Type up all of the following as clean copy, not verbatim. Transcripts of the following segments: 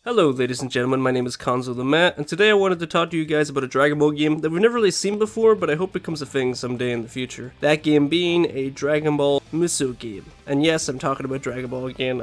Hello ladies and gentlemen, my name is Konzo the Matt, and today I wanted to talk to you guys about a Dragon Ball game that we've never really seen before, but I hope becomes a thing someday in the future. That game being a Dragon Ball Musou game. And yes, I'm talking about Dragon Ball again.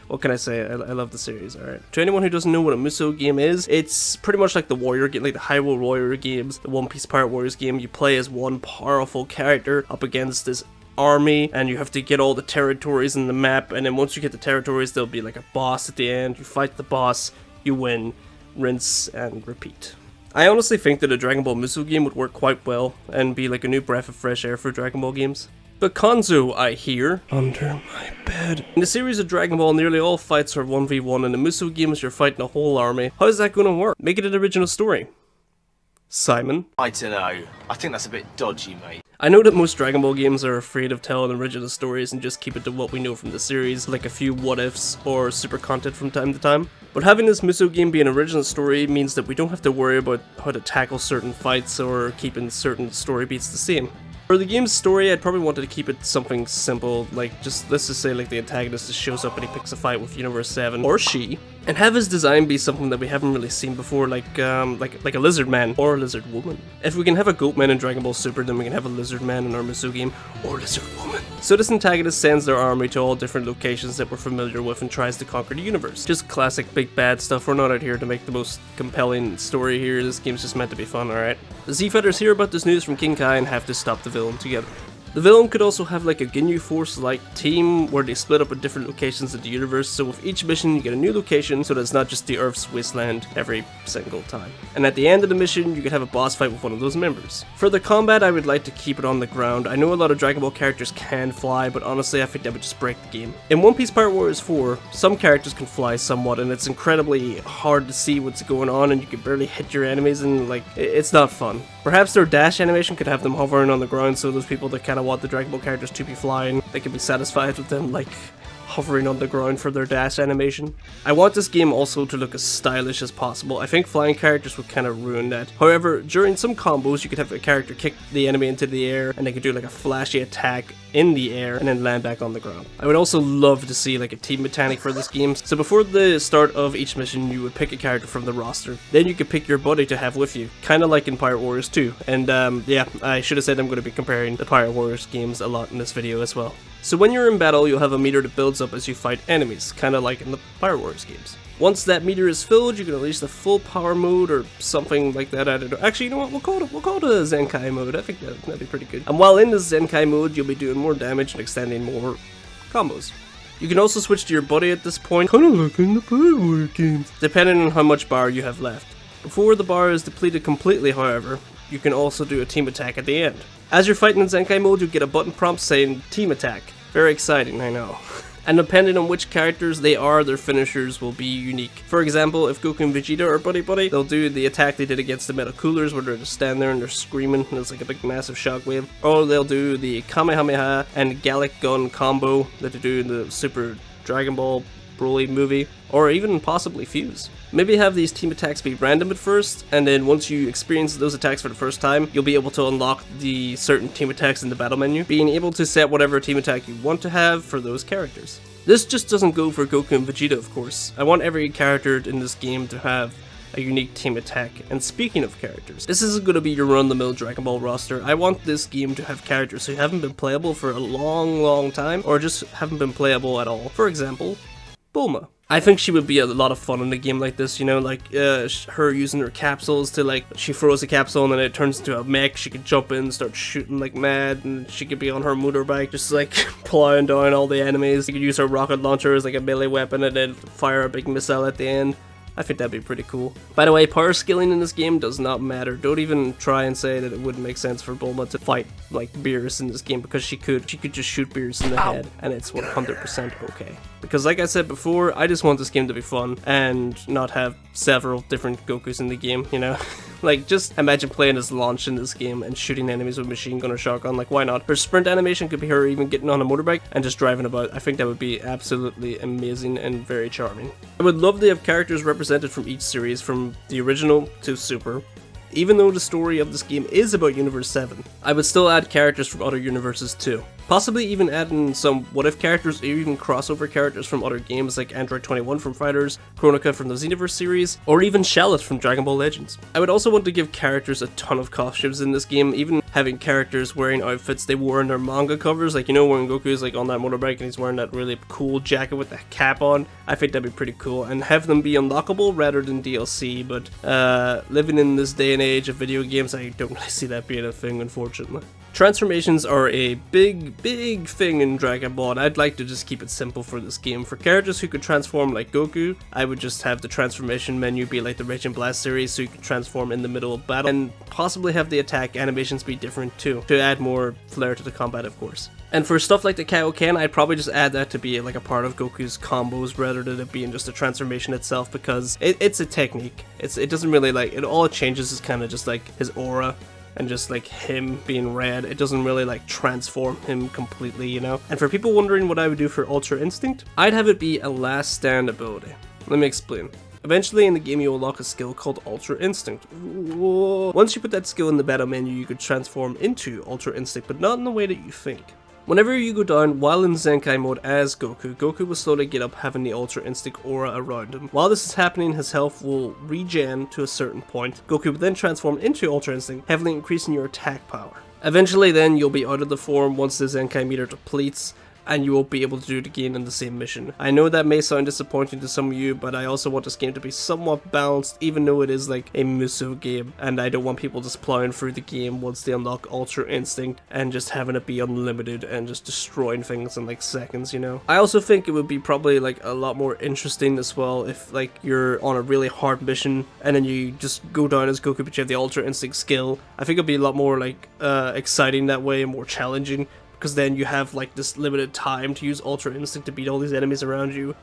What can I say? I love the series, alright. To anyone who doesn't know what a Musou game is, it's pretty much like the Warrior game, like the Hyrule Warrior games, the One Piece Pirate Warriors game. You play as one powerful character up against this army, and you have to get all the territories in the map, and then once you get the territories, there'll be like a boss at the end. You fight the boss, you win, rinse and repeat. I honestly think that a Dragon Ball Musou game would work quite well and be like a new breath of fresh air for Dragon Ball games. But Konzo, I hear, under my bed. In the series of Dragon Ball, nearly all fights are 1v1, and the Musou games you're fighting a whole army. How is that gonna work? Make it an original story. Simon? I don't know. I think that's a bit dodgy, mate. I know that most Dragon Ball games are afraid of telling original stories and just keep it to what we know from the series, like a few what-ifs or super content from time to time. But having this Musou game be an original story means that we don't have to worry about how to tackle certain fights or keeping certain story beats the same. For the game's story, I'd probably wanted to keep it something simple, like let's just say like the antagonist just shows up and he picks a fight with Universe 7, or she, and have his design be something that we haven't really seen before, like a lizard man or a lizard woman. If we can have a goat man in Dragon Ball Super, then we can have a lizard man in our Musou game, or lizard woman. So this antagonist sends their army to all different locations that we're familiar with and tries to conquer the universe. Just classic big bad stuff. We're not out here to make the most compelling story here. This game's just meant to be fun, alright? The Z-Fighters hear about this news from King Kai and have to stop the villain together. The villain could also have like a Ginyu Force-like team where they split up at different locations of the universe, so with each mission you get a new location, so that it's not just the Earth's wasteland every single time. And at the end of the mission you could have a boss fight with one of those members. For the combat, I would like to keep it on the ground. I know a lot of Dragon Ball characters can fly, but honestly I think that would just break the game. In One Piece Pirate Warriors 4, some characters can fly somewhat, and it's incredibly hard to see what's going on, and you can barely hit your enemies, and like, it's not fun. Perhaps their dash animation could have them hovering on the ground, so those people that kind of want the Dragon Ball characters to be flying, they can be satisfied with them like hovering on the ground for their dash animation. I want this game also to look as stylish as possible. I think flying characters would kind of ruin that. However, during some combos you could have a character kick the enemy into the air and they could do like a flashy attack in the air and then land back on the ground. I would also love to see like a team mechanic for this game. So before the start of each mission you would pick a character from the roster. Then you could pick your buddy to have with you. Kind of like in Pirate Warriors 2. And yeah, I should have said I'm going to be comparing the Pirate Warriors games a lot in this video as well. So when you're in battle, you'll have a meter that builds up as you fight enemies, kind of like in the Pirate Warriors games. Once that meter is filled, you can unleash the full power mode or something like that. I don't know. Actually, you know what? We'll call it a Zenkai mode. I think that'd be pretty good. And while in the Zenkai mode, you'll be doing more damage and extending more combos. You can also switch to your buddy at this point, kind of like in the Pirate Warriors games, depending on how much bar you have left. Before the bar is depleted completely, however, you can also do a team attack at the end. As you're fighting in Zenkai mode, you get a button prompt saying team attack. Very exciting, I know. And depending on which characters they are, their finishers will be unique. For example, if Goku and Vegeta are buddy-buddy, they'll do the attack they did against the Metal Coolers where they're just standing there and they're screaming and it's like a big massive shockwave. Or they'll do the Kamehameha and Gallic Gun combo that they do in the Super Dragon Ball Broly movie, or even possibly Fuse. Maybe have these team attacks be random at first, and then once you experience those attacks for the first time, you'll be able to unlock the certain team attacks in the battle menu, being able to set whatever team attack you want to have for those characters. This just doesn't go for Goku and Vegeta, of course. I want every character in this game to have a unique team attack. And speaking of characters, this isn't going to be your run-of-the-mill Dragon Ball roster. I want this game to have characters who haven't been playable for a long time, or just haven't been playable at all. For example, Bulma. I think she would be a lot of fun in a game like this, you know, like her using her capsules to like, she throws a capsule and then it turns into a mech, she could jump in, start shooting like mad, and she could be on her motorbike just like plowing down all the enemies. You could use her rocket launcher as like a melee weapon and then fire a big missile at the end. I think that'd be pretty cool. By the way, power scaling in this game does not matter. Don't even try and say that it wouldn't make sense for Bulma to fight like Beerus in this game, because she could just shoot Beerus in the head and it's 100% okay. Because like I said before, I just want this game to be fun and not have several different Gokus in the game, you know? Like, just imagine playing as Launch in this game and shooting enemies with machine gun or shotgun, like why not? Her sprint animation could be her even getting on a motorbike and just driving about. I think that would be absolutely amazing and very charming. I would love to have characters represented from each series, from the original to Super. Even though the story of this game is about Universe 7, I would still add characters from other universes too. Possibly even add in some what if characters or even crossover characters from other games like Android 21 from Fighters, Kronika from the Xenoverse series, or even Shallot from Dragon Ball Legends. I would also want to give characters a ton of costumes in this game, even having characters wearing outfits they wore in their manga covers, like, you know, when Goku's like on that motorbike and he's wearing that really cool jacket with that cap on. I think that'd be pretty cool, and have them be unlockable rather than DLC, but living in this day and age of video games, I don't really see that being a thing, unfortunately. Transformations are a big thing in Dragon Ball, and I'd like to just keep it simple for this game. For characters who could transform like Goku, I would just have the transformation menu be like the Rage and Blast series, so you could transform in the middle of battle, and possibly have the attack animations be different too, to add more flair to the combat, of course. And for stuff like the Kaioken, I'd probably just add that to be like a part of Goku's combos rather than it being just a transformation itself, because it's a technique. It doesn't really like, all it changes is kind of just like his aura, and just like him being red. It doesn't really like transform him completely, you know? And for people wondering what I would do for Ultra Instinct, I'd have it be a last stand ability. Let me explain. Eventually in the game you unlock a skill called Ultra Instinct. Once you put that skill in the battle menu, you could transform into Ultra Instinct, but not in the way that you think. Whenever you go down while in Zenkai mode as Goku, Goku will slowly get up having the Ultra Instinct aura around him. While this is happening, his health will regen to a certain point. Goku will then transform into Ultra Instinct, heavily increasing your attack power. Eventually then, you'll be out of the form once the Zenkai meter depletes, and you won't be able to do it again in the same mission. I know that may sound disappointing to some of you, but I also want this game to be somewhat balanced, even though it is like a Musou game, and I don't want people just plowing through the game once they unlock Ultra Instinct and just having it be unlimited and just destroying things in like seconds, you know? I also think it would be probably like a lot more interesting as well if like you're on a really hard mission and then you just go down as Goku but you have the Ultra Instinct skill. I think it'd be a lot more like exciting that way and more challenging, because then you have like this limited time to use Ultra Instinct to beat all these enemies around you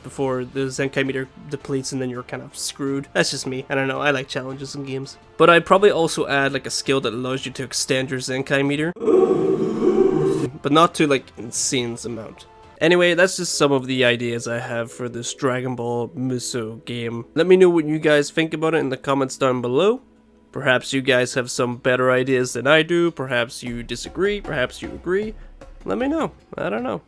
before the Zenkai meter depletes, and then you're kind of screwed. That's just me. I don't know, I like challenges in games. But I'd probably also add like a skill that allows you to extend your Zenkai meter, but not to like insane amount. Anyway, that's just some of the ideas I have for this Dragon Ball Musou game. Let me know what you guys think about it in the comments down below. Perhaps you guys have some better ideas than I do, perhaps you disagree, perhaps you agree. Let me know, I don't know.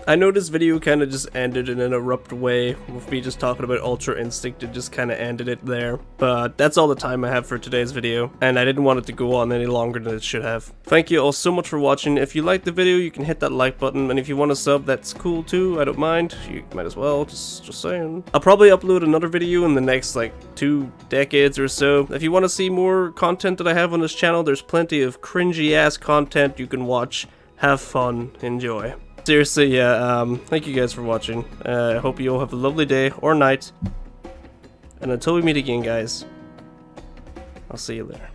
I know this video kind of just ended in an abrupt way, with me just talking about Ultra Instinct. It just kind of ended it there. But that's all the time I have for today's video, and I didn't want it to go on any longer than it should have. Thank you all so much for watching. If you liked the video, you can hit that like button, and if you want to sub, that's cool too, I don't mind. You might as well, just saying. I'll probably upload another video in the next like 2 decades or so. If you want to see more content that I have on this channel, there's plenty of cringy ass content you can watch. Have fun, enjoy. Seriously, yeah, thank you guys for watching. I hope you all have a lovely day or night. And until we meet again, guys, I'll see you later.